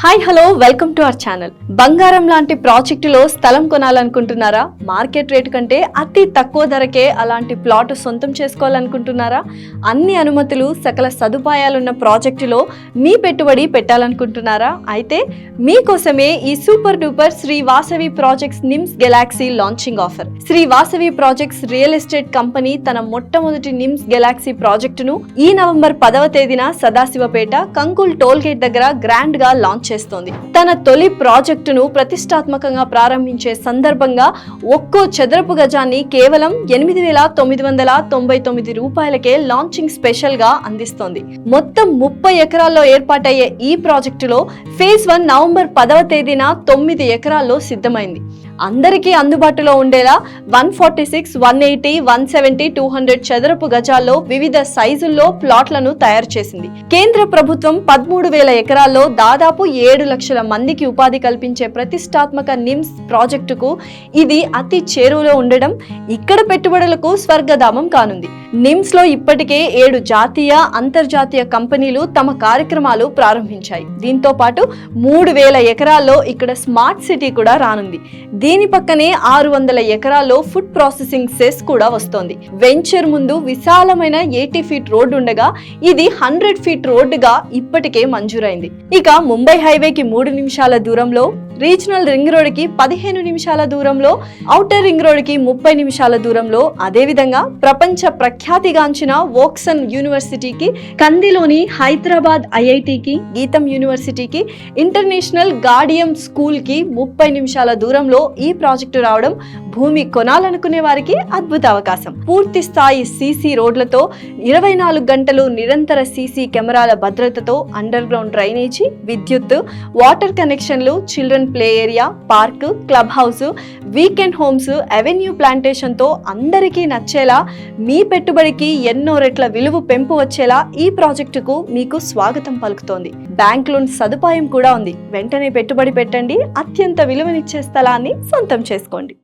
Hi hello welcome to our channel. బంగారం లాంటి ప్రాజెక్టులో స్థలం కొనాలనుకుంటున్నారా? మార్కెట్ రేటు కంటే అతి తక్కువ ధరకే అలాంటి ప్లాట్ సొంతం చేసుకోవాలనుకుంటున్నారా? అన్ని అనుమతులు సకల సదుపాయాలున్న ప్రాజెక్టులో మీ పెట్టుబడి పెట్టాలనుకుంటున్నారా? అయితే మీకోసమే ఈ super duper Sri Vasavi projects Nims galaxy launching offer. Sri Vasavi projects real estate company తన మొట్టమొదటి నిమ్స్ గెలాక్సీ ప్రాజెక్టును ఈ నవంబర్ 10వ తేదీన సదాశివపేట కంకుల్ టోల్ గేట్ దగ్గర గ్రాండ్ గా లాంచ్ చేస్తోంది. తన తొలి ప్రాజెక్టును ప్రతిష్టాత్మకంగా ప్రారంభించే సందర్భంగా ఒక్కో చదరపు గజాన్ని కేవలం 8,999 రూపాయలకే లాంచింగ్ స్పెషల్ గా అందిస్తోంది. మొత్తం 30 ఎకరాల్లో ఏర్పాటయ్యే ఈ ప్రాజెక్టులో ఫేజ్ 1 నవంబర్ 10వ తేదీన 9 ఎకరాల్లో సిద్ధమైంది. అందరికీ అందుబాటులో ఉండేలా 146, 180, 170, 200 చదరపు గజాల్లో వివిధ సైజుల్లో ప్లాట్లను తయారు చేసింది. కేంద్ర ప్రభుత్వం 13,000 ఎకరాల్లో దాదాపు 7 లక్షల మందికి ఉపాధి కల్పించే ప్రతిష్టాత్మక నిమ్స్ ప్రాజెక్టుకు ఇది అతి చేరువలో ఉండడం ఇక్కడ పెట్టుబడులకు స్వర్గధామం కానుంది. నిమ్స్ లో ఇప్పటికే 7 జాతీయ అంతర్జాతీయ కంపెనీలు తమ కార్యక్రమాలు ప్రారంభించాయి. దీంతో పాటు 3,000 ఎకరాల్లో ఇక్కడ స్మార్ట్ సిటీ కూడా రానుంది. దీని పక్కనే 600 ఎకరాల్లో ఫుడ్ ప్రాసెసింగ్ సెస్ కూడా వస్తోంది. వెంచర్ ముందు విశాలమైన 80 ఫీట్ రోడ్డు ఉండగా ఇది 100 ఫీట్ రోడ్డుగా ఇప్పటికే మంజూరైంది. ఇక ముంబై హైవేకి 3 నిమిషాల దూరంలో, రీజనల్ రింగ్ రోడ్ కి 15 నిమిషాల దూరంలో, ఔటర్ రింగ్ రోడ్ కి 30 నిమిషాల దూరంలో, అదేవిధంగా ప్రపంచ ప్రఖ్యాతిగాంచిన వోక్సన్ యూనివర్సిటీకి, కందిలోని హైదరాబాద్ ఐఐటికి, గీతం యూనివర్సిటీకి, ఇంటర్నేషనల్ గార్డియం స్కూల్ కి 30 నిమిషాల దూరంలో ఈ ప్రాజెక్టు రావడం భూమి కొనాలనుకునే వారికి అద్భుత అవకాశం. పూర్తి స్థాయి సీసీ రోడ్లతో, 24 గంటలు నిరంతర సీసీ కెమెరాల భద్రతతో, అండర్ గ్రౌండ్ డ్రైనేజీ, విద్యుత్, వాటర్ కనెక్షన్లు, children play area, park, club house, weekend homes, avenue plantation తో అందరికీ నచ్చేలా, మీ పెట్టుబడికి ఎన్నో రెట్ల విలువ పెంపు వచ్చేలా ఈ ప్రాజెక్టుకు మీకు స్వాగతం పలుకుతోంది. బ్యాంక్ లోన్ సదుపాయం కూడా ఉంది. వెంటనే పెట్టుబడి పెట్టండి, అత్యంత విలువనిచ్చే స్థలాన్ని సొంతం చేసుకోండి.